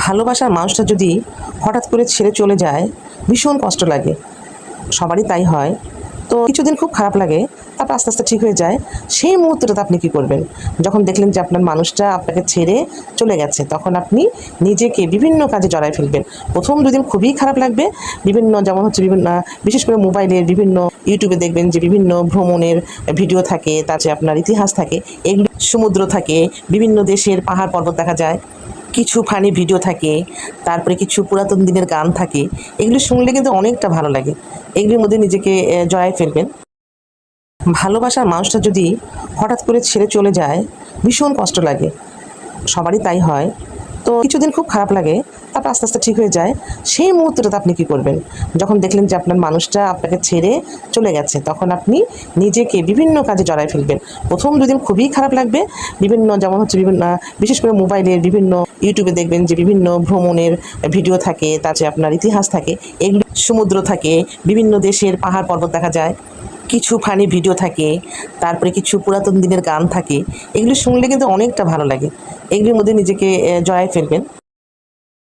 ভালোবাসার মানুষটা যদি হঠাৎ করে ছেড়ে চলে যায় ভীষণ কষ্ট লাগে, সবারই তাই হয়। তো কিছুদিন খুব খারাপ লাগে, তারপর আস্তে আস্তে ঠিক হয়ে যায়। সেই মুহূর্তটাতে আপনি কী করবেন? যখন দেখলেন যে আপনার মানুষটা আপনাকে ছেড়ে চলে গেছে, তখন আপনি নিজেকে বিভিন্ন কাজে জড়ায় ফেলবেন। প্রথম ২ দিন খুবই খারাপ লাগবে। যেমন হচ্ছে বিশেষ করে মোবাইলের বিভিন্ন ইউটিউবে দেখবেন যে বিভিন্ন ভ্রমণের ভিডিও থাকে, তাতে আপনার ইতিহাস থাকে, এগুলো সমুদ্র থাকে, বিভিন্ন দেশের পাহাড় পর্বত দেখা যায়, কিছু ফানি ভিডিও থাকে, তারপরে কিছু পুরাতন দিনের গান থাকে। এগুলো শুনলে কিন্তু অনেকটা ভালো লাগে। এগুলির মধ্যে নিজেকে জড়ায় ফেলবেন। ভালোবাসার মানুষটা যদি হঠাৎ করে ছেড়ে চলে যায় ভীষণ কষ্ট লাগে, সবারই তাই হয়। তো কিছুদিন খুব খারাপ লাগে, তারপর আস্তে আস্তে ঠিক হয়ে যায়। সেই মুহূর্তটাতে আপনি কী করবেন? যখন দেখলেন যে আপনার মানুষটা আপনাকে ছেড়ে চলে গেছে, তখন আপনি নিজেকে বিভিন্ন কাজে জড়ায় ফেলবেন। প্রথম ২ দিন খুবই খারাপ লাগবে। বিশেষ করে মোবাইলের বিভিন্ন ইউটিউবে দেখবেন যে বিভিন্ন ভ্রমণের ভিডিও থাকে, তাতে আপনার ইতিহাস থাকে, এগুলো সমুদ্র থাকে, বিভিন্ন দেশের পাহাড় পর্বত দেখা যায়, কিছু ফানি ভিডিও থাকে, তারপরে কিছু পুরাতন দিনের গান থাকে। এগুলো শুনলে কিন্তু অনেকটা ভালো লাগে। এগুলির মধ্যে নিজেকে জড়ায় ফেলবেন।